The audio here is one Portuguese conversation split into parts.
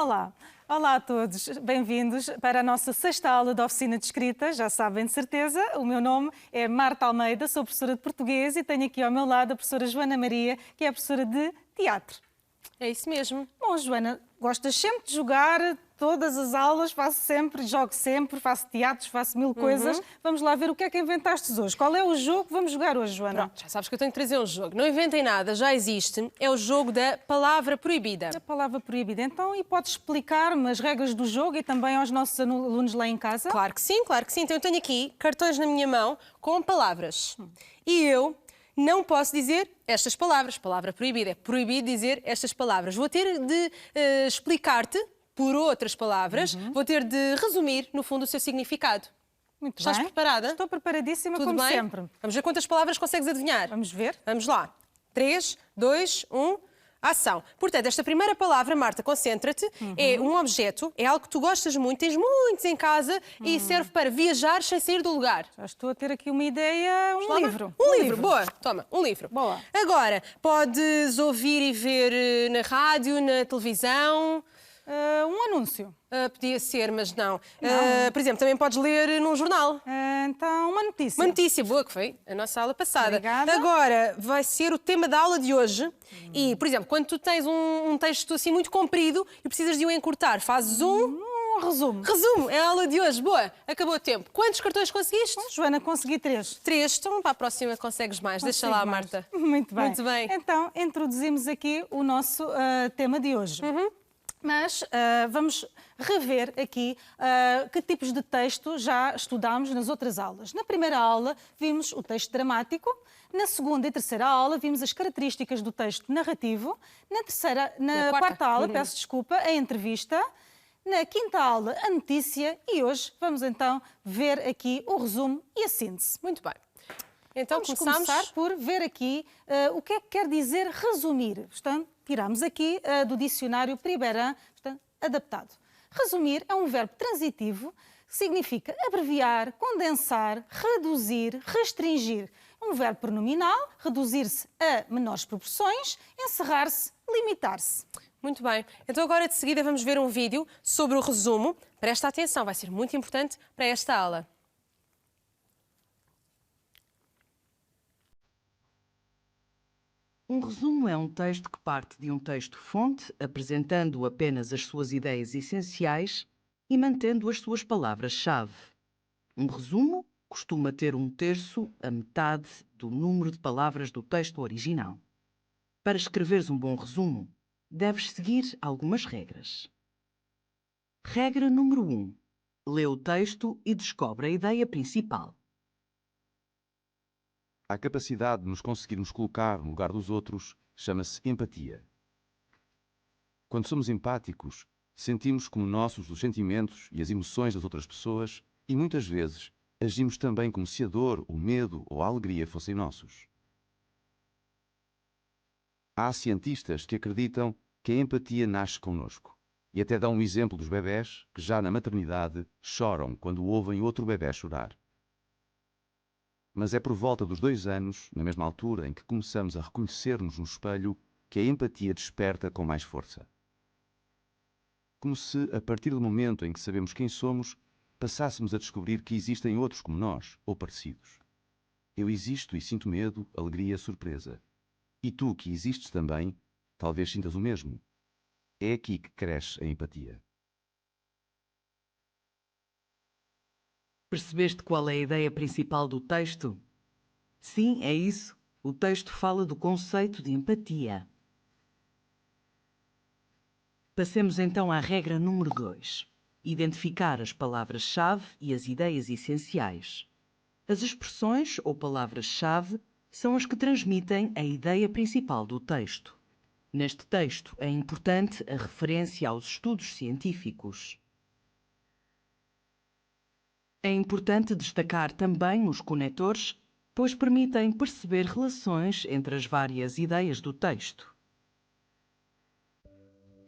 Olá! Olá a todos, bem-vindos para a nossa sexta aula de oficina de escrita. Já sabem de certeza, o meu nome é Marta Almeida, sou professora de português e tenho aqui ao meu lado a professora Joana Maria, que é professora de teatro. É isso mesmo. Bom, Joana, gostas sempre de jogar, todas as aulas, jogo sempre, faço teatros, faço mil coisas. Vamos lá ver o que é que inventaste hoje. Qual é o jogo que vamos jogar hoje, Joana? Pronto, já sabes que eu tenho que trazer um jogo. Não inventem nada, já existe. É o jogo da palavra proibida. A palavra proibida. Então, e podes explicar-me as regras do jogo e também aos nossos alunos lá em casa? Claro que sim, claro que sim. Então eu tenho aqui cartões na minha mão com palavras. E eu não posso dizer estas palavras. Palavra proibida. É proibido dizer estas palavras. Vou ter de explicar-te por outras palavras. Vou ter de resumir, no fundo, o seu significado. Muito Estás bem. preparada? Estou preparadíssima, Tudo como bem? sempre. Vamos ver quantas palavras consegues adivinhar. Vamos ver. Vamos lá. 3, 2, 1... Ação. Portanto, esta primeira palavra, Marta, concentra-te, é um objeto, é algo que tu gostas muito, tens muitos em casa e serve para viajar sem sair do lugar. Já estou a ter aqui uma ideia, um livro. Um livro, boa. Toma, um livro. Boa. Agora, podes ouvir e ver na rádio, na televisão. Um anúncio. Podia ser, mas não. Por exemplo, também podes ler num jornal. Então, uma notícia. Uma notícia boa, que foi a nossa aula passada. Obrigada. Agora, vai ser o tema da aula de hoje. E, por exemplo, quando tu tens um texto assim muito comprido e precisas de o encurtar, fazes um resumo. resumo. É a aula de hoje. Boa, acabou o tempo. Quantos cartões conseguiste? Joana, consegui 3. 3. Então, para a próxima consegues mais. Deixa lá, mais. Marta. Muito bem. Muito bem. Então, introduzimos aqui o nosso tema de hoje. Mas vamos rever aqui que tipos de texto já estudámos nas outras aulas. Na primeira aula vimos o texto dramático, na segunda e terceira aula vimos as características do texto narrativo, na quarta aula, peço desculpa, a entrevista, na quinta aula a notícia e hoje vamos então ver aqui o resumo e a síntese. Muito bem. Então Vamos começar por ver aqui o que é que quer dizer resumir. Portanto, tiramos aqui do dicionário Priberan, adaptado. Resumir é um verbo transitivo que significa abreviar, condensar, reduzir, restringir. É um verbo pronominal, reduzir-se a menores proporções, encerrar-se, limitar-se. Muito bem. Então agora de seguida vamos ver um vídeo sobre o resumo. Presta atenção, vai ser muito importante para esta aula. Um resumo é um texto que parte de um texto-fonte, apresentando apenas as suas ideias essenciais e mantendo as suas palavras-chave. Um resumo costuma ter 1/3 a metade do número de palavras do texto original. Para escreveres um bom resumo, deves seguir algumas regras. Regra número 1. Lê o texto e descobre a ideia principal. A capacidade de nos conseguirmos colocar no lugar dos outros chama-se empatia. Quando somos empáticos, sentimos como nossos os sentimentos e as emoções das outras pessoas e muitas vezes agimos também como se a dor, o medo ou a alegria fossem nossos. Há cientistas que acreditam que a empatia nasce connosco e até dão um exemplo dos bebés que já na maternidade choram quando ouvem outro bebé chorar. Mas é por volta dos 2 anos, na mesma altura em que começamos a reconhecer-nos no espelho, que a empatia desperta com mais força. Como se, a partir do momento em que sabemos quem somos, passássemos a descobrir que existem outros como nós, ou parecidos. Eu existo e sinto medo, alegria, surpresa. E tu, que existes também, talvez sintas o mesmo. É aqui que cresce a empatia. Percebeste qual é a ideia principal do texto? Sim, é isso. O texto fala do conceito de empatia. Passemos então à regra número 2. Identificar as palavras-chave e as ideias essenciais. As expressões ou palavras-chave são as que transmitem a ideia principal do texto. Neste texto é importante a referência aos estudos científicos. É importante destacar também os conectores, pois permitem perceber relações entre as várias ideias do texto.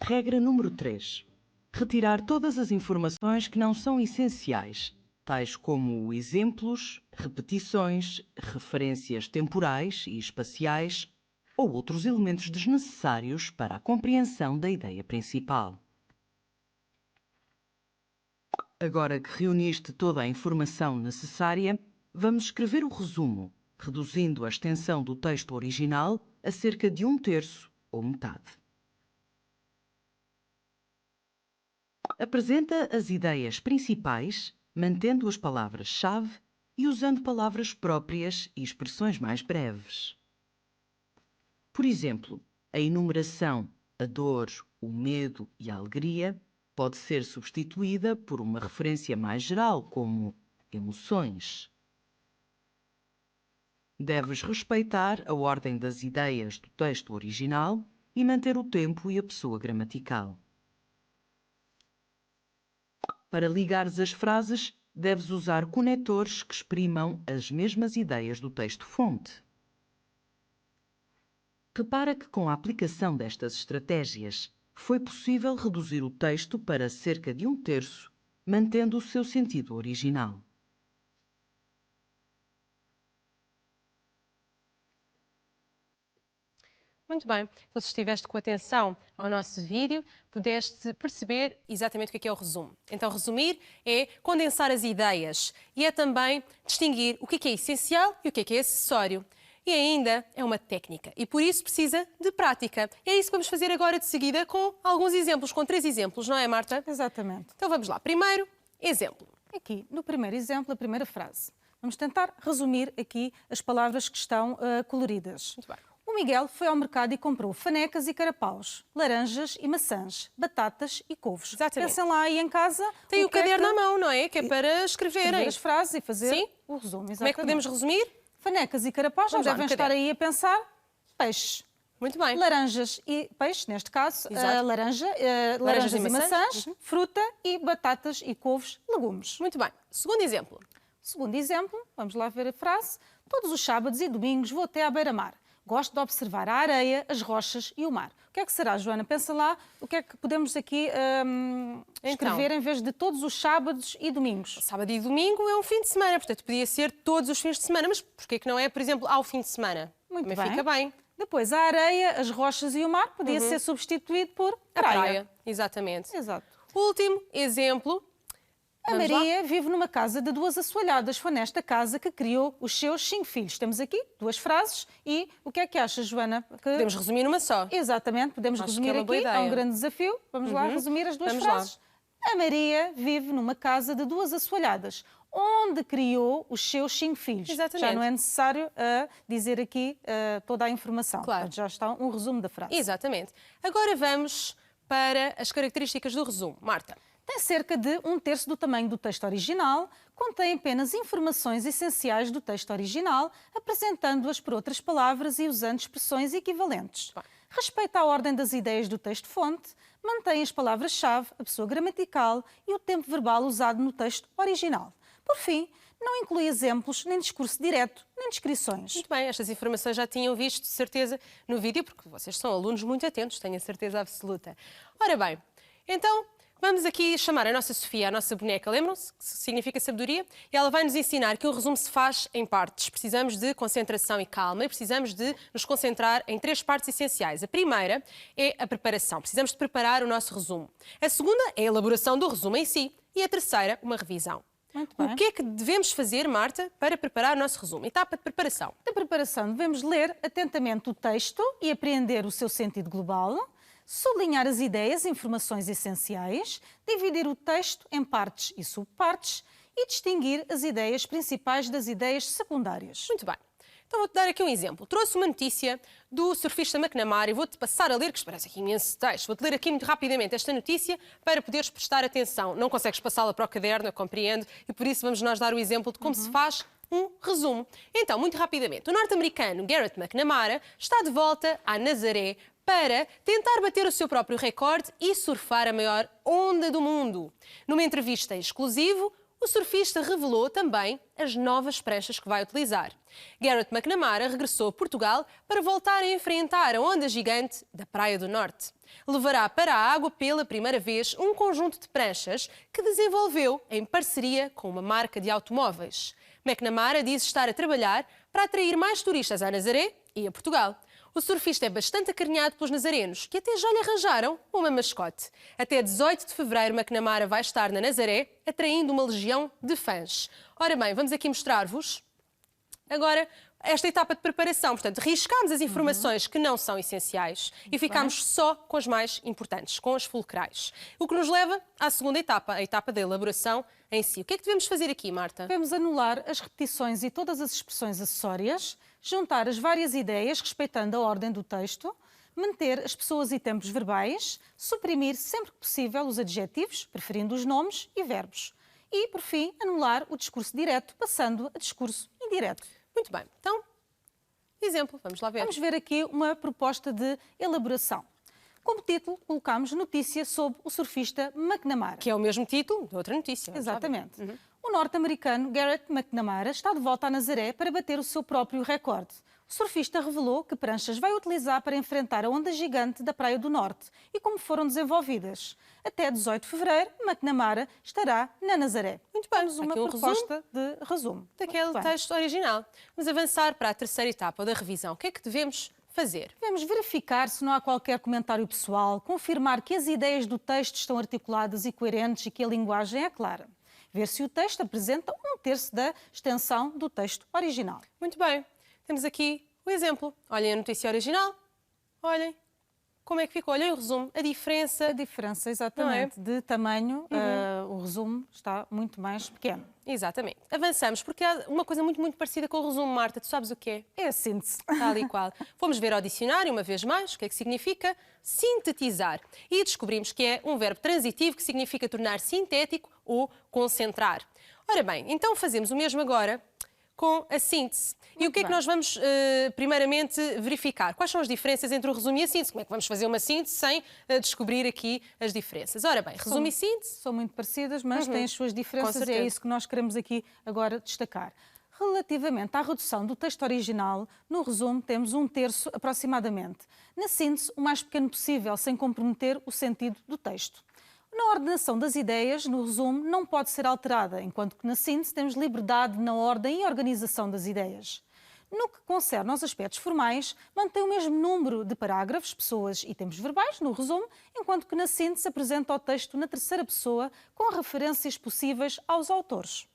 Regra número 3. Retirar todas as informações que não são essenciais, tais como exemplos, repetições, referências temporais e espaciais ou outros elementos desnecessários para a compreensão da ideia principal. Agora que reuniste toda a informação necessária, vamos escrever o resumo, reduzindo a extensão do texto original a cerca de 1/3 ou metade. Apresenta as ideias principais, mantendo as palavras-chave e usando palavras próprias e expressões mais breves. Por exemplo, a enumeração a dor, o medo e a alegria pode ser substituída por uma referência mais geral, como emoções. Deves respeitar a ordem das ideias do texto original e manter o tempo e a pessoa gramatical. Para ligares as frases, deves usar conectores que exprimam as mesmas ideias do texto-fonte. Repara que com a aplicação destas estratégias, foi possível reduzir o texto para cerca de 1/3, mantendo o seu sentido original. Muito bem. Então, se estiveste com atenção ao nosso vídeo, pudeste perceber exatamente o que é o resumo. Então, resumir é condensar as ideias e é também distinguir o que é essencial e o que é acessório. E ainda é uma técnica e por isso precisa de prática. E é isso que vamos fazer agora de seguida com alguns exemplos, com 3 exemplos, não é, Marta? Exatamente. Então vamos lá. Primeiro, exemplo. Aqui, no primeiro exemplo, a primeira frase. Vamos tentar resumir aqui as palavras que estão coloridas. Muito bem. O Miguel foi ao mercado e comprou fanecas e carapaus, laranjas e maçãs, batatas e couves. Exatamente. Pensem lá aí em casa. Tem o que é caderno que- à mão, não é? Que é para escreverem. escrever as frases e fazer Sim. o resumo. Como é que podemos resumir? Fanecas e carapaus já Vamos lá, devem no estar caderno. aí a pensar peixes. Muito bem. Laranjas e peixe, neste caso, Exato. laranjas e maçãs. maçãs, fruta e batatas e couves, legumes. Muito bem. Segundo exemplo. Segundo exemplo, vamos lá ver a frase. Todos os sábados e domingos vou até à beira-mar. Gosto de observar a areia, as rochas e o mar. O que é que será, Joana? Pensa lá, o que é que podemos aqui escrever em vez de todos os sábados e domingos? Sábado e domingo é um fim de semana, portanto podia ser todos os fins de semana, mas porquê que não é, por exemplo, ao fim de semana? Muito Também bem. fica bem. Depois, a areia, as rochas e o mar podia ser substituído por A praia. praia. Exatamente. Exato. Último exemplo. A Vamos lá? Maria vive numa casa de 2 assoalhadas. Foi nesta casa que criou os seus 5 filhos. Temos aqui 2 frases e o que é que achas, Joana? Podemos resumir numa só. Exatamente, podemos Acho que resumir é uma boa aqui. É um ideia. grande desafio. Vamos lá resumir as 2 Vamos lá. frases. A Maria vive numa casa de 2 assoalhadas, onde criou os seus 5 filhos. Exatamente. Já não é necessário dizer aqui toda a informação. Claro. Portanto, já está um resumo da frase. Exatamente. Agora vamos para as características do resumo. Marta. Tem cerca de 1/3 do tamanho do texto original, contém apenas informações essenciais do texto original, apresentando-as por outras palavras e usando expressões equivalentes. Bem. Respeita a ordem das ideias do texto-fonte, mantém as palavras-chave, a pessoa gramatical e o tempo verbal usado no texto original. Por fim, não inclui exemplos, nem discurso direto, nem descrições. Muito bem, estas informações já tinham visto, de certeza, no vídeo, porque vocês são alunos muito atentos, tenho a certeza absoluta. Ora bem, então vamos aqui chamar a nossa Sofia, a nossa boneca, lembram-se? Que significa sabedoria? E ela vai nos ensinar que o resumo se faz em partes. Precisamos de concentração e calma e precisamos de nos concentrar em 3 partes essenciais. A primeira é a preparação. Precisamos de preparar o nosso resumo. A segunda é a elaboração do resumo em si. E a terceira, uma revisão. Muito bem. O que é que devemos fazer, Marta, para preparar o nosso resumo? Etapa de preparação. Da preparação, devemos ler atentamente o texto e apreender o seu sentido global, sublinhar as ideias e informações essenciais, dividir o texto em partes e subpartes e distinguir as ideias principais das ideias secundárias. Muito bem. Então vou-te dar aqui um exemplo. Trouxe uma notícia do surfista McNamara e vou-te passar a ler, que parece aqui imenso texto. Vou-te ler aqui muito rapidamente esta notícia para poderes prestar atenção. Não consegues passá-la para o caderno, eu compreendo, e por isso vamos nós dar o exemplo de como se faz um resumo. Então, muito rapidamente, o norte-americano Garrett McNamara está de volta à Nazaré para tentar bater o seu próprio recorde e surfar a maior onda do mundo. Numa entrevista exclusiva, o surfista revelou também as novas pranchas que vai utilizar. Garrett McNamara regressou a Portugal para voltar a enfrentar a onda gigante da Praia do Norte. Levará para a água pela primeira vez um conjunto de pranchas que desenvolveu em parceria com uma marca de automóveis. McNamara diz estar a trabalhar para atrair mais turistas à Nazaré e a Portugal. O surfista é bastante acarinhado pelos nazarenos, que até já lhe arranjaram uma mascote. Até 18 de fevereiro, McNamara vai estar na Nazaré, atraindo uma legião de fãs. Ora bem, vamos aqui mostrar-vos agora esta etapa de preparação. Portanto, riscámos as informações que não são essenciais e ficámos só com as mais importantes, com as fulcrais. O que nos leva à segunda etapa, a etapa da elaboração em si. O que é que devemos fazer aqui, Marta? Devemos anular as repetições e todas as expressões acessórias, juntar as várias ideias respeitando a ordem do texto, manter as pessoas e tempos verbais, suprimir sempre que possível os adjetivos, preferindo os nomes e verbos. E, por fim, anular o discurso direto, passando a discurso indireto. Muito bem. Então, exemplo, vamos lá ver. Vamos ver aqui uma proposta de elaboração. Como título, colocamos notícia sobre o surfista McNamara. Que é o mesmo título de outra notícia. Vamos lá ver. Exatamente. O norte-americano Garrett McNamara está de volta à Nazaré para bater o seu próprio recorde. O surfista revelou que pranchas vai utilizar para enfrentar a onda gigante da Praia do Norte e como foram desenvolvidas. Até 18 de fevereiro, McNamara estará na Nazaré. Muito bem, Temos uma aqui um proposta de resumo. Daquele Muito bem. texto original. Vamos avançar para a terceira etapa da revisão. O que é que devemos fazer? Devemos verificar se não há qualquer comentário pessoal, confirmar que as ideias do texto estão articuladas e coerentes e que a linguagem é clara. Ver se o texto apresenta 1/3 da extensão do texto original. Muito bem. Temos aqui o exemplo. Olhem a notícia original. Olhem como é que ficou. Olhem o resumo. A diferença. A diferença, exatamente, de tamanho, o resumo está muito mais pequeno. Exatamente. Avançamos, porque há uma coisa muito parecida com o resumo, Marta. Tu sabes o que é? É a síntese. Tal e qual. Fomos ver ao dicionário uma vez mais o que é que significa sintetizar. E descobrimos que é um verbo transitivo que significa tornar sintético ou concentrar. Ora bem, então fazemos o mesmo agora com a síntese. E o que é que nós vamos, primeiramente, verificar? Quais são as diferenças entre o resumo e a síntese? Como é que vamos fazer uma síntese sem descobrir aqui as diferenças? Ora bem, resumo e síntese. São muito parecidas, mas têm as suas diferenças e é isso que nós queremos aqui agora destacar. Relativamente à redução do texto original, no resumo temos 1/3 aproximadamente. Na síntese, o mais pequeno possível, sem comprometer o sentido do texto. Na ordenação das ideias, no resumo, não pode ser alterada, enquanto que na síntese temos liberdade na ordem e organização das ideias. No que concerne aos aspectos formais, mantém o mesmo número de parágrafos, pessoas e tempos verbais no resumo, enquanto que na síntese apresenta o texto na terceira pessoa, com referências possíveis aos autores.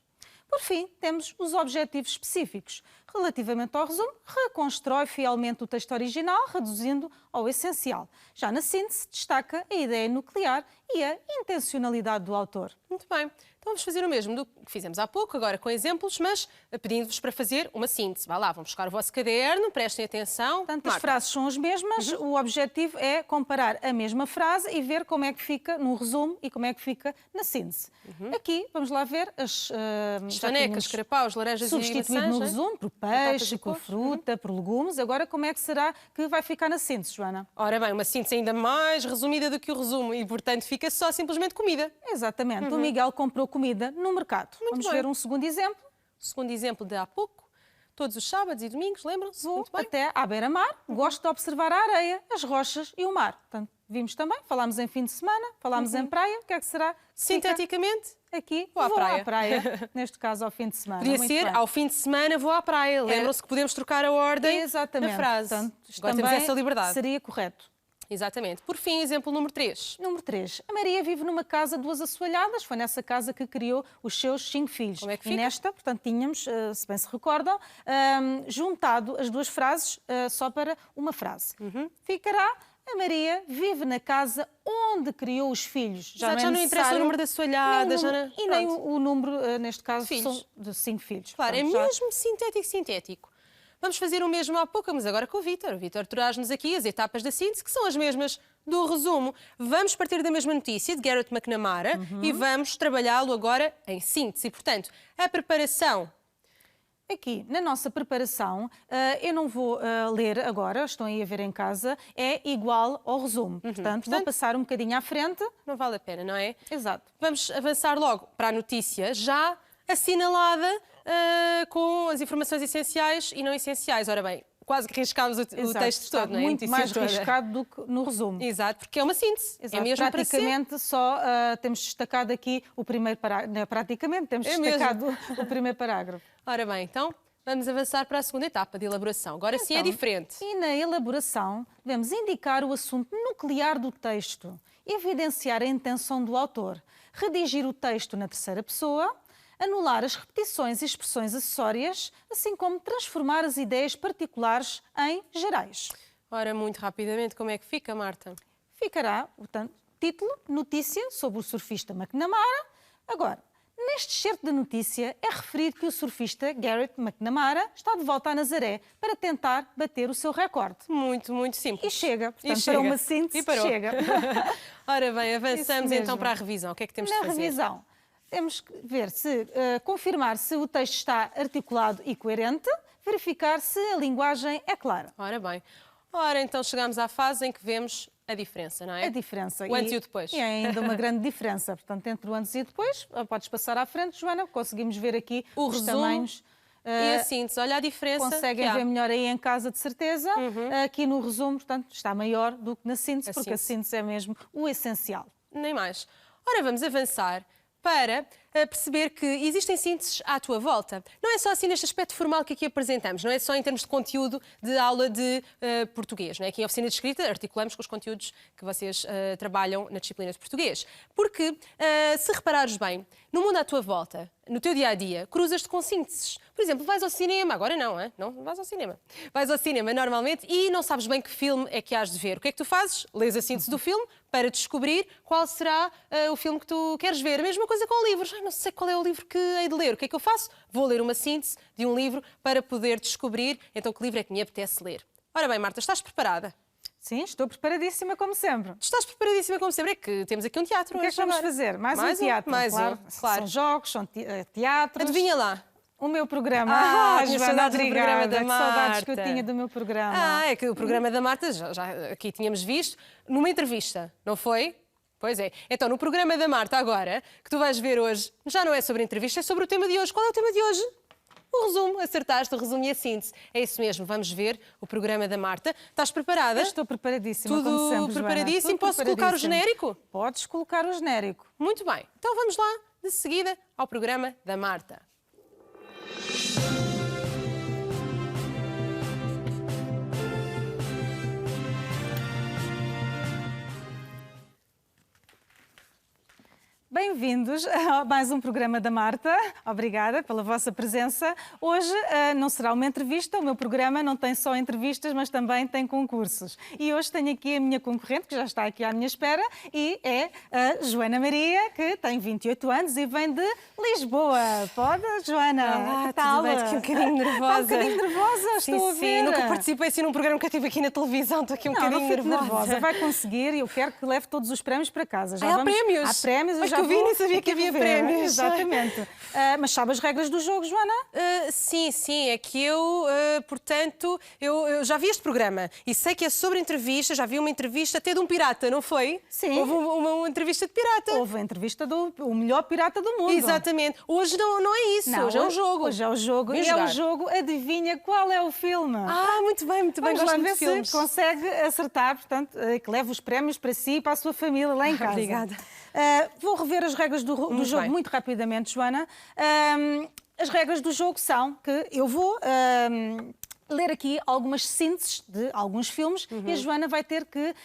Por fim, temos os objetivos específicos. Relativamente ao resumo, reconstrói fielmente o texto original, reduzindo ao essencial. Já na síntese, destaca a ideia nuclear e a intencionalidade do autor. Muito bem. Então vamos fazer o mesmo do que fizemos há pouco, agora com exemplos, mas pedindo-vos para fazer uma síntese. Vá lá, vão buscar o vosso caderno, prestem atenção. Portanto, as frases são as mesmas, o objetivo é comparar a mesma frase e ver como é que fica no resumo e como é que fica na síntese. Aqui, vamos lá ver as fanecas, carapaus, laranjas e maçãs. Substituído no resumo por peixe, por cor. fruta, por legumes. Agora, como é que será que vai ficar na síntese, Joana? Ora bem, uma síntese ainda mais resumida do que o resumo e, portanto, fica só simplesmente comida. Exatamente. O Miguel comprou comida no mercado. Vamos bem. ver um segundo exemplo. O segundo exemplo de há pouco. Todos os sábados e domingos, lembram-se? Vou Muito bem. até à beira-mar. Gosto de observar a areia, as rochas e o mar. Portanto, vimos também, falámos em fim de semana, falámos em praia. O que é que será? Sinteticamente, Aqui, Vou à praia. Neste caso, ao fim de semana. podia Muito ser bem. ao fim de semana vou à praia. Lembram-se que podemos trocar a ordem Exatamente. da frase. Portanto, isto Agora temos também essa liberdade. seria correto. Exatamente. Por fim, exemplo número 3. Número 3. A Maria vive numa casa de 2 assoalhadas. Foi nessa casa que criou os seus 5 filhos. Como é que E fica? nesta, portanto, tínhamos, se bem se recordam, juntado as duas frases só para uma frase. Ficará: a Maria vive na casa onde criou os filhos. Já é não interessa o necessário número de assoalhadas. e nem o número, neste caso, Filhos. são de 5 filhos. Claro, é Portanto, já- mesmo sintético. Vamos fazer o mesmo há pouco, mas agora com o Vítor. O Vítor traz-nos aqui as etapas da síntese, que são as mesmas do resumo. Vamos partir da mesma notícia de Garrett McNamara e vamos trabalhá-lo agora em síntese. E, portanto, a preparação. Aqui, na nossa preparação, eu não vou ler agora, estão aí a ver em casa, é igual ao resumo. Portanto, vou passar um bocadinho à frente. Não vale a pena, não é? Exato. Vamos avançar logo para a notícia já assinalada com as informações essenciais e não essenciais. Ora bem, quase que riscámos o Exato. texto Está todo, não é? A muito notícia mais toda. riscado do que no resumo. Exato, porque é uma síntese. Exato. É mesmo para ser. Praticamente só temos destacado aqui o primeiro parágrafo. Praticamente temos É destacado o primeiro parágrafo. Ora bem, então, Vamos avançar para a segunda etapa de elaboração. Agora sim é Então, diferente. E na elaboração, devemos indicar o assunto nuclear do texto, evidenciar a intenção do autor, redigir o texto na terceira pessoa, anular as repetições e expressões acessórias, assim como transformar as ideias particulares em gerais. Ora, muito rapidamente, como é que fica, Marta? Ficará, portanto, título, notícia sobre o surfista McNamara. Agora, neste excerto da notícia é referido que o surfista Garrett McNamara está de volta a Nazaré para tentar bater o seu recorde. Muito, muito simples. E chega, portanto, chega. para uma síntese, E parou. chega. Ora bem, avançamos Isso então mesmo. para a revisão. O que é que temos Na de fazer? revisão, temos que ver se, confirmar se o texto está articulado e coerente, verificar se a linguagem é clara. Ora bem. Ora, então chegamos à fase em que vemos a diferença, não é? A diferença. O antes e o depois. E é ainda uma grande diferença. Portanto, entre o antes e o depois, podes passar à frente, Joana, conseguimos ver aqui O os resumo tamanhos. E a síntese, olha a diferença. Conseguem que há. ver melhor aí em casa, de certeza. Aqui no resumo, portanto, está maior do que na síntese, A porque síntese. a síntese é mesmo o essencial. Nem mais. Ora, vamos avançar para perceber que existem sínteses à tua volta. Não é só assim neste aspecto formal que aqui apresentamos, não é só em termos de conteúdo de aula de português. Não é? Aqui em Oficina de Escrita articulamos com os conteúdos que vocês trabalham na disciplina de português. Porque, se reparares bem, no mundo à tua volta, no teu dia-a-dia, cruzas-te com sínteses. Por exemplo, vais ao cinema, agora não, é? Não vais ao cinema. Vais ao cinema normalmente e não sabes bem que filme é que has de ver. O que é que tu fazes? Lês a síntese do filme para descobrir qual será o filme que tu queres ver. A mesma coisa com livros. Ai, não sei qual é o livro que hei de ler. O que é que eu faço? Vou ler uma síntese de um livro para poder descobrir então que livro é que me apetece ler. Ora bem, Marta, estás preparada? Sim, estou preparadíssima como sempre. Tu estás preparadíssima como sempre. É que temos aqui um teatro. O que é que vamos fazer? Mais um teatro, Mais claro. um, claro. São jogos, são teatros. Adivinha lá. O meu programa. tinha Joana, saudades do obrigada. programa da Que saudades que eu Marta. tinha do meu programa. É que o programa da Marta, já aqui tínhamos visto, numa entrevista, não foi? Pois é. Então, no programa da Marta agora, que tu vais ver hoje, já não é sobre entrevista, é sobre o tema de hoje. Qual é o tema de hoje? O resumo. Acertaste o resumo e a síntese. É isso mesmo. Vamos ver o programa da Marta. Estás preparada? Eu estou preparadíssima, Tudo como sempre, preparadíssimo? Joana. Tudo Posso colocar o preparadíssimo. genérico? Podes colocar o genérico. Muito bem. Então vamos lá, de seguida, ao programa da Marta. Bem-vindos a mais um programa da Marta. Obrigada pela vossa presença. Hoje não será uma entrevista, o meu programa não tem só entrevistas, mas também tem concursos. E hoje tenho aqui a minha concorrente, que já está aqui à minha espera, e é a Joana Maria, que tem 28 anos e vem de Lisboa. Pode, Joana? Olá, Que tal? tudo bem? Estou aqui um bocadinho nervosa. Está um bocadinho nervosa, Sim, estou a ver. sim, nunca participei assim num programa que eu tive aqui na televisão, estou aqui um Não, bocadinho não fique nervosa. Vai nervosa. conseguir e eu quero que leve todos os prémios para casa. Já Há vamos... prémios? Há prémios, eu Ai, já que eu vi, vou nem sabia aqui que havia ver. prémios. Exatamente. Mas sabe as regras do jogo, Joana? Sim, é que eu, portanto, eu já vi este programa e sei que é sobre entrevistas, já vi uma entrevista até de um pirata, não foi? Sim. Houve uma entrevista de pirata. Houve a entrevista do o melhor pirata do mundo. Exatamente. Hoje não é isso, Não, hoje é um jogo. Hoje é o jogo. Vem E é jogar. o jogo, adivinha qual é o filme? Muito bem, Vamos gosto lá muito ver de filmes. se consegue acertar, portanto, que leve os prémios para si e para a sua família lá em casa. Obrigada. Vou rever as regras do jogo bem. muito rapidamente, Joana. As regras do jogo são que eu vou ler aqui algumas sínteses de alguns filmes e a Joana vai ter que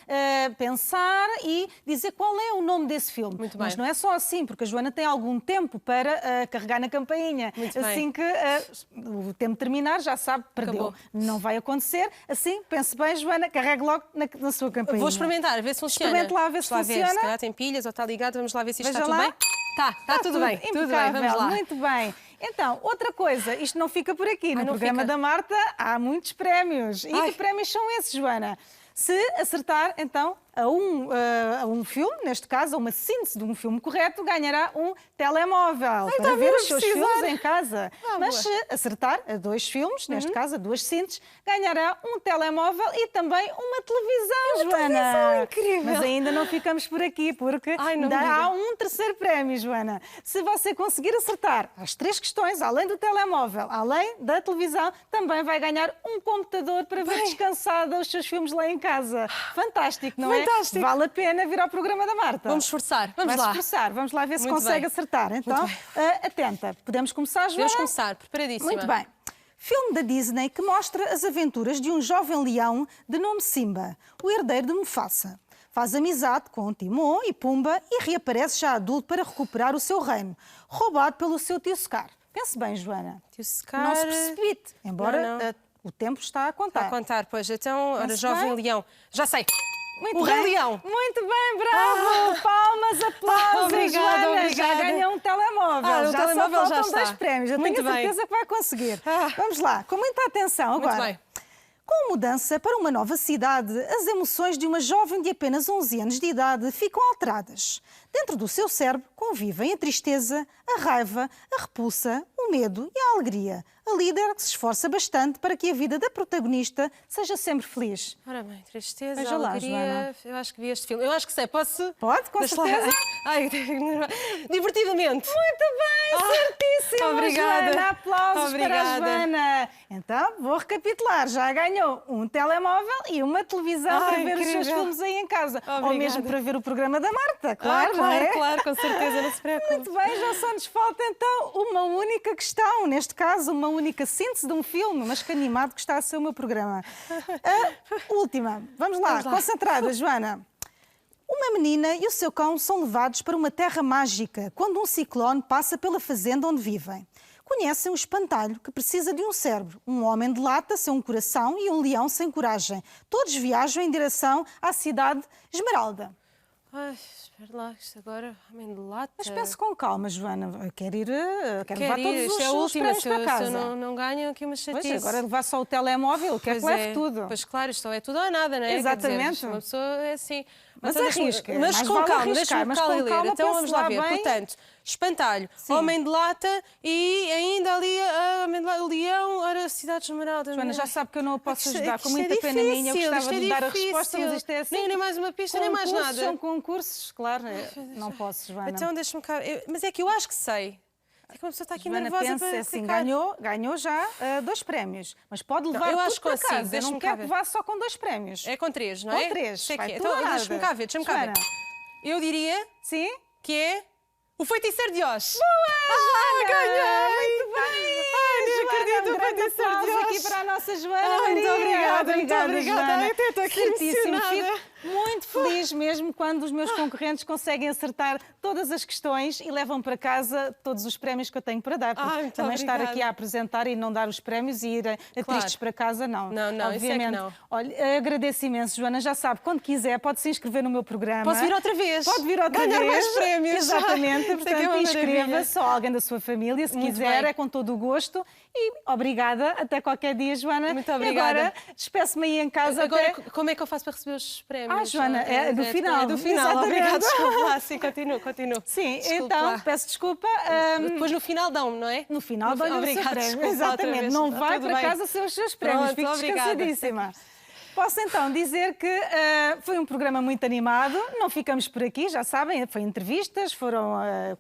pensar e dizer qual é o nome desse filme. Muito Mas bem. não é só assim, porque a Joana tem algum tempo para carregar na campainha. Muito bem. Assim que o tempo terminar, já sabe, perdeu. Acabou. Não vai acontecer. Assim, pense bem, Joana, carregue logo na sua campainha. Vou experimentar, a ver se funciona. Experimente lá, a ver se Vamos funciona. se calhar tem pilhas ou está ligado, vamos lá ver se isto Veja está tudo lá. bem. Está tudo bem, impecável, vamos lá. Muito bem. Então, outra coisa, isto não fica por aqui. No não programa fica. da Marta há muitos prémios. E Ai. que prémios são esses, Joana? Se acertar, então, a um filme, neste caso, a uma síntese de um filme correto, ganhará um telemóvel para está a ver ver, os seus precisar. filmes em casa. Mas boa. se acertar a 2 filmes, neste caso, a 2 sínteses, ganhará um telemóvel e também uma televisão, Joana. televisão incrível. Mas ainda não ficamos por aqui, porque Ai, não ainda me diga. há um terceiro prémio, Joana. Se você conseguir acertar as 3 questões, além do telemóvel, além da televisão, também vai ganhar um computador para ver descansada os seus filmes lá em casa. Fantástico, não Fantástico. é? Vale a pena vir ao programa da Marta. Vamos esforçar, vamos Vai-se lá. esforçar. Vamos lá ver se Muito consegue bem. acertar. Então, atenta. Podemos começar, Joana? Podemos começar, preparadíssima. Muito bem. Filme da Disney que mostra as aventuras de um jovem leão de nome Simba, o herdeiro de Mufasa. Faz amizade com Timon e Pumba e reaparece já adulto para recuperar o seu reino, roubado pelo seu tio Scar. Pense bem, Joana. Tio Scar... Não se precipite, embora Não. o tempo está a contar. Está a contar, pois. Então, ora, Pense jovem bem. leão. Já sei. Muito O bem. Rei Leão. Muito bem, bravo! Palmas, aplausos, Obrigada, Joana. obrigada. Já ganhou um telemóvel. O já telemóvel só já faltam está. 2 prémios. Eu Muito tenho a bem. certeza que vai conseguir. Ah. Vamos lá, com muita atenção agora. Muito bem. Com a mudança para uma nova cidade, as emoções de uma jovem de apenas 11 anos de idade ficam alteradas. Dentro do seu cérebro convivem a tristeza, a raiva, a repulsa, o medo e a alegria. A líder que se esforça bastante para que a vida da protagonista seja sempre feliz. Ora bem, tristeza, Veja lá, alegria... Joana. Eu acho que vi este filme. Eu acho que sei. Posso? Pode, com Deixa lá. certeza. Ai, divertidamente. Muito bem, certíssimo, obrigada. Joana. Aplausos Obrigada. para a Joana. Então, vou recapitular. Já ganhou um telemóvel e uma televisão Ai, para ver os seus incrível. filmes aí em casa. Ou Obrigada. mesmo para ver o programa da Marta, claro, não claro, é? claro, com certeza, não se preocupe. Muito bem, já só nos falta então uma única questão, neste caso uma única síntese de um filme, mas que animado que está a ser o meu programa. A última, vamos lá, concentrada, Joana. Uma menina e o seu cão são levados para uma terra mágica quando um ciclone passa pela fazenda onde vivem. Conhecem o espantalho que precisa de um cérebro, um homem de lata sem um coração e um leão sem coragem. Todos viajam em direção à cidade Esmeralda. Ai, espera lá, isto agora, homem de lata. Mas pense com calma, Joana. Quero levar todos isto os, é a os última, prémios se para eu casa. não ganho aqui uma chatice. Pois, agora levar só o telemóvel, quer que leve tudo. Pois claro, isto é tudo ou nada, não é? Quer Exatamente. dizer, uma pessoa é assim. Mas Então, deixa-me- arrisca, Mas mais com vale calma, arriscar, deixa-me mas cá com ler. calma, Então pense vamos lá lá ver. bem. Portanto, espantalho, Sim. homem de lata e ainda ali o leão, ora, cidade de Esmeralda. Joana, já sabe que eu não a posso Isto é- ajudar, com isto é muita pena minha. Eu difícil, gostava isto é de dar a difícil. resposta, mas isto é assim. Nem mais uma pista, nem mais nada. São concursos, claro. Não posso, Joana. Então deixa-me cá. Mas é que eu acho que sei. É que uma pessoa está aqui Joana, nervosa pensa para assim, ficar. ganhou já 2 prémios, mas pode levar eu tudo acho que para consigo, casa. Eu deixa-me não cá quero que ver. vá só com 2 prémios. É com 3, não é? Com 3, Sei vai que é. tudo Então ou deixa-me nada. cá ver, deixa-me cá ver. Joana. Eu diria Sim? que é o Feiticeiro de Oz. Boa, ganhei! Muito bem! Ai, nem Joana, acredito, um o grande Feiticeiro de aplauso Oz. aqui para a nossa Joana Ai, muito Maria. obrigada, muito obrigada. Joana. Ai, até estou aqui Certíssimo. emocionada. Fico muito feliz mesmo quando os meus concorrentes conseguem acertar todas as questões e levam para casa todos os prémios que eu tenho para dar. Porque Ai, muito também estar obrigada. aqui a apresentar e não dar os prémios e irem tristes para casa, não. Não, isso é que Obviamente. não. Olha, agradeço imenso, Joana. Já sabe, quando quiser, pode se inscrever no meu programa. Posso vir outra vez? Pode vir outra Ganhar vez. mais prémios. Exatamente. Isso é que é Portanto, uma maravilha. inscreva-se ou alguém da sua família, se Muito quiser, bem. é com todo o gosto. E obrigada. Até qualquer dia, Joana. Muito E obrigada. agora, despeço-me aí em casa. Agora, até... como é que eu faço para receber os prémios? Ah, Joana, é do final. É do final, Exatamente. obrigada. Desculpa lá, sim, continuo. Sim, Desculpe então, lá. peço desculpa. Depois no final dão-me, não é? No final dou-lhe o seu Obrigada, prémio. desculpa, outra Exatamente. vez. Não Está vai tudo para bem. casa ser os seus prémios. Pronto, Fico obrigada. descansadíssima. Posso então dizer que foi um programa muito animado. Não ficamos por aqui, já sabem, foi entrevistas, foram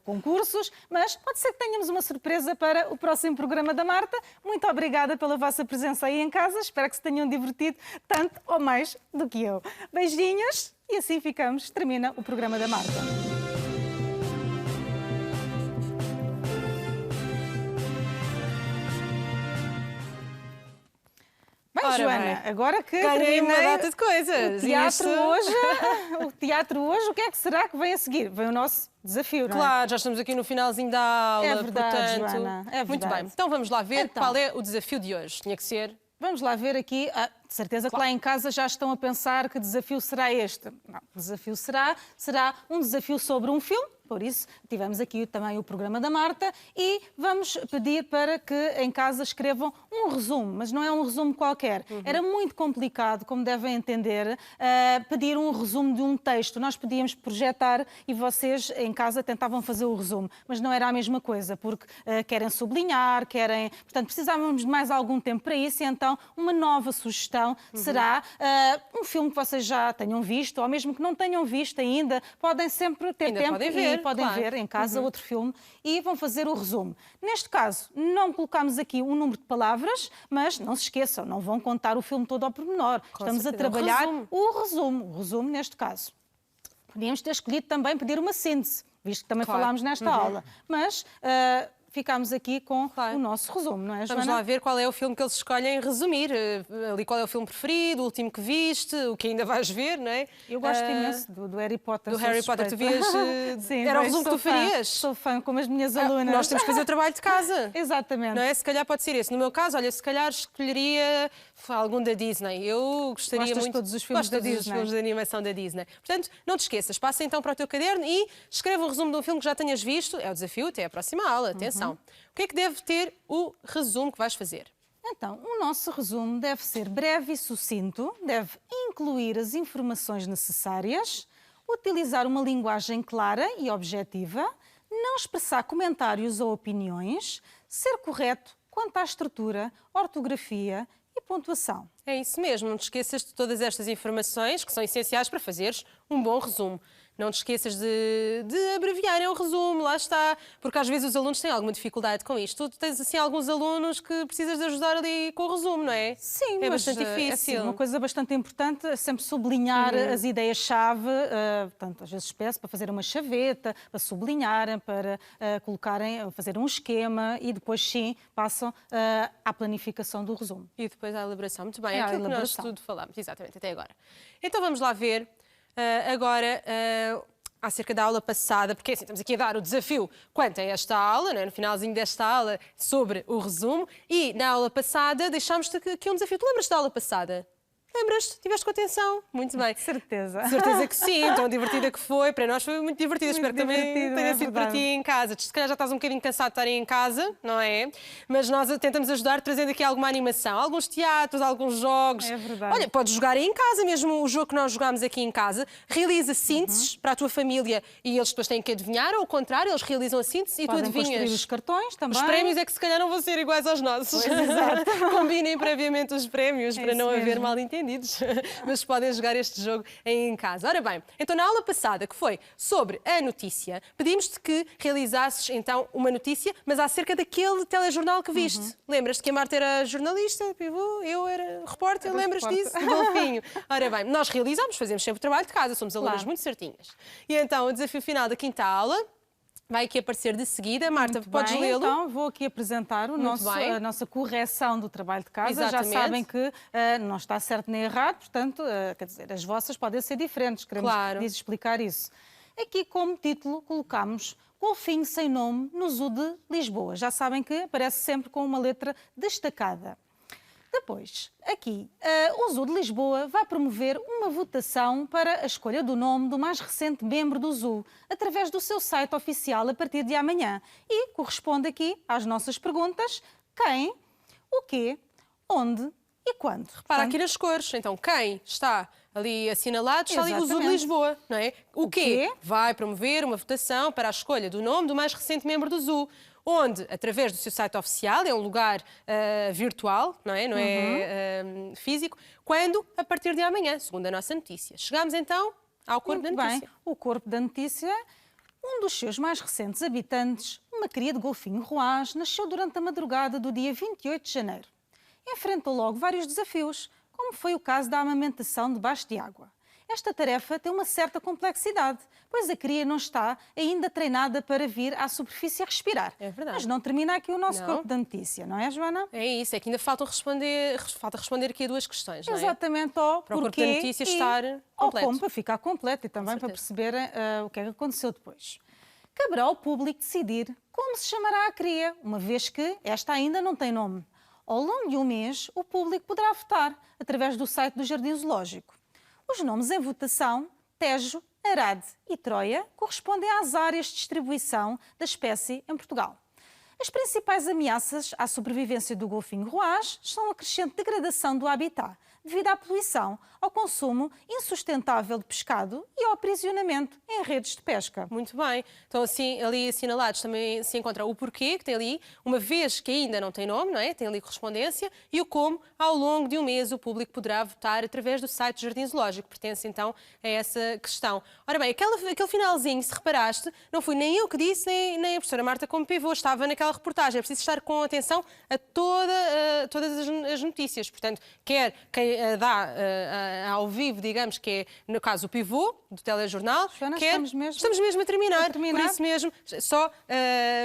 concursos, mas pode ser que tenhamos uma surpresa para o próximo programa da Marta. Muito obrigada pela vossa presença aí em casa. Espero que se tenham divertido tanto ou mais do que eu. Beijinhos e assim ficamos. Termina o programa da Marta. Bem, Ora Joana, bem. agora que Ganhei uma terminei data de coisas. o E teatro, isto- hoje, o que é que será que vem a seguir? Vem o nosso desafio, não é? Claro, já estamos aqui no finalzinho da aula, É verdade, portanto... Joana, é Muito verdade. bem, então vamos lá ver Então. qual é o desafio de hoje. Tinha que ser... Vamos lá ver aqui. De certeza que lá em casa já estão a pensar que desafio será este. Não, o desafio será um desafio sobre um filme. Por isso, tivemos aqui também o programa da Marta e vamos pedir para que em casa escrevam um resumo, mas não é um resumo qualquer. Era muito complicado, como devem entender, pedir um resumo de um texto. Nós podíamos projetar e vocês em casa tentavam fazer o resumo, mas não era a mesma coisa, porque querem sublinhar, querem... Portanto, precisávamos de mais algum tempo para isso e então uma nova sugestão será um filme que vocês já tenham visto ou mesmo que não tenham visto ainda, podem sempre ter Ainda tempo podem e ver, podem claro. ver em casa outro filme e vão fazer o resumo. Neste caso, não colocámos aqui um número de palavras, mas não se esqueçam, não vão contar o filme todo ao pormenor. Estamos a certeza. trabalhar Resumo. o resumo neste caso. Podíamos ter escolhido também pedir uma síntese, visto que também Claro. falámos nesta aula, mas ficámos aqui com Claro. o nosso resumo, não é, Joana? Vamos lá ver qual é o filme que eles escolhem resumir. Ali qual é o filme preferido, o último que viste, o que ainda vais ver, não é? Eu gosto imenso do Harry Potter. Do sou Harry Potter, tu suspeita. vias... Sim, era o vejo, resumo que tu sou fã. farias? Sou fã, como as minhas alunas. Nós temos que fazer o trabalho de casa. Exatamente. Não é? Se calhar pode ser esse. No meu caso, olha, se calhar escolheria algum da Disney. Eu gostaria Gostas de muito... todos os filmes Gosto da de todos os Disney? filmes de animação da Disney. Portanto, não te esqueças, passa então para o teu caderno e escreve um resumo de um filme que já tenhas visto. É o desafio até a próxima aula. Atenção. O que é que deve ter o resumo que vais fazer? Então, o nosso resumo deve ser breve e sucinto, deve incluir as informações necessárias, utilizar uma linguagem clara e objetiva, não expressar comentários ou opiniões, ser correto quanto à estrutura, ortografia e pontuação. É isso mesmo, não te esqueças de todas estas informações que são essenciais para fazeres um bom resumo. Não te esqueças de abreviarem o resumo, lá está, porque às vezes os alunos têm alguma dificuldade com isto. Tu tens assim alguns alunos que precisas de ajudar ali com o resumo, não é? Sim, é mas bastante é difícil. assim, uma coisa bastante importante é sempre sublinhar as ideias-chave. Portanto, às vezes peço para fazer uma chaveta, para sublinharem, para colocarem, fazer um esquema e depois sim passam à planificação do resumo. E depois à elaboração. Muito bem, É é à aquilo que nós elaboração. tudo falámos, exatamente, até agora. Então vamos lá ver agora acerca da aula passada, porque assim, estamos aqui a dar o desafio quanto a esta aula, não é? No finalzinho desta aula, sobre o resumo, e na aula passada deixámos-te aqui um desafio. Tu lembras da aula passada? Lembras-te? Tiveste com atenção? Muito bem. Certeza. De certeza que sim, tão divertida que foi. Para nós foi muito divertida. Muito Espero que também divertido, tenha é sido para ti verdade. em casa. Se calhar já estás um bocadinho cansado de estar aí em casa, não é? Mas nós tentamos ajudar trazendo aqui alguma animação. Alguns teatros, alguns jogos. É verdade. Olha, podes jogar aí em casa mesmo. O jogo que nós jogámos aqui em casa. Realiza sínteses para a tua família e eles depois têm que adivinhar. Ou ao contrário, eles realizam a síntese e Podem tu construir adivinhas. os cartões também. Os prémios é que se calhar não vão ser iguais aos nossos. Pois, exato. Combinem previamente os prémios para isso não haver mesmo. mal-entendidos. Mas podem jogar este jogo aí em casa. Ora bem, então na aula passada, que foi sobre a notícia, pedimos-te que realizasses então uma notícia, mas acerca daquele telejornal que viste. Lembras-te que a Marta era jornalista, pivô, eu era repórter, Era lembras repórter. disso? Do golfinho. Ora bem, nós realizamos, fazemos sempre o trabalho de casa, somos alunas Claro. muito certinhas. E então o desafio final da quinta aula vai aqui aparecer de seguida. Marta, Muito podes bem, lê-lo? Então, vou aqui apresentar bem. a nossa correção do trabalho de casa. Exatamente. Já sabem que não está certo nem errado, portanto, quer dizer, as vossas podem ser diferentes. Queremos Claro. explicar isso. Aqui, como título, colocamos Golfinho Sem Nome no Zoo de Lisboa. Já sabem que aparece sempre com uma letra destacada. Depois, aqui, o Zoo de Lisboa vai promover uma votação para a escolha do nome do mais recente membro do Zoo, através do seu site oficial a partir de amanhã. E corresponde aqui às nossas perguntas: quem, o quê, onde e quando. Para aqui nas cores. Então, quem está ali assinalado está ali o Zoo de Exatamente. Lisboa, não é? O quê? quê? Vai promover uma votação para a escolha do nome do mais recente membro do Zoo. Onde, através do seu site oficial, é um lugar virtual, não é? Não é físico. Quando? A partir de amanhã, segundo a nossa notícia. Chegamos então ao corpo da Muito bem. notícia. O corpo da notícia, um dos seus mais recentes habitantes, uma cria de golfinho roaz, nasceu durante a madrugada do dia 28 de janeiro. Enfrentou logo vários desafios, como foi o caso da amamentação debaixo de água. Esta tarefa tem uma certa complexidade, pois a cria não está ainda treinada para vir à superfície a respirar. É verdade. Mas não termina aqui o nosso Não. corpo da notícia, não é, Joana? É isso, é que ainda falta responder aqui a duas questões, não é? Exatamente, ao Para o corpo porquê da notícia e estar ao completo. como, para ficar completo e também para certeza. perceberem o que é que aconteceu depois. Caberá ao público decidir como se chamará a cria, uma vez que esta ainda não tem nome. Ao longo de um mês, o público poderá votar através do site do Jardim Zoológico. Os nomes em votação, Tejo, Arade e Troia, correspondem às áreas de distribuição da espécie em Portugal. As principais ameaças à sobrevivência do golfinho roaz são a crescente degradação do habitat, devido à poluição, ao consumo insustentável de pescado e ao aprisionamento em redes de pesca. Muito bem. Então, assim, ali assinalados também se encontra o porquê, que tem ali, uma vez que ainda não tem nome, não é? Tem ali correspondência, e o como, ao longo de um mês, o público poderá votar através do site do Jardim Zoológico. Pertence, então, a essa questão. Ora bem, aquele finalzinho, se reparaste, não fui nem eu que disse, nem a professora Marta como pivô. Estava naquela aquela reportagem. É preciso estar com atenção a todas as notícias. Portanto, quer quem dá ao vivo, digamos, que é, no caso, o pivô do telejornal, Joana, quer... estamos mesmo a terminar. a terminar. Por isso mesmo, só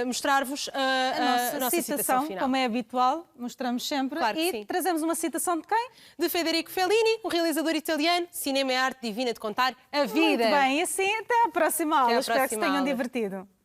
mostrar-vos A nossa citação final. como é habitual, mostramos sempre. Claro que e sim. trazemos uma citação de quem? De Federico Fellini, um realizador italiano. Cinema é a arte divina de contar a vida. Muito bem, e assim até à próxima aula. Até à Espero que se próxima tenham aula. divertido.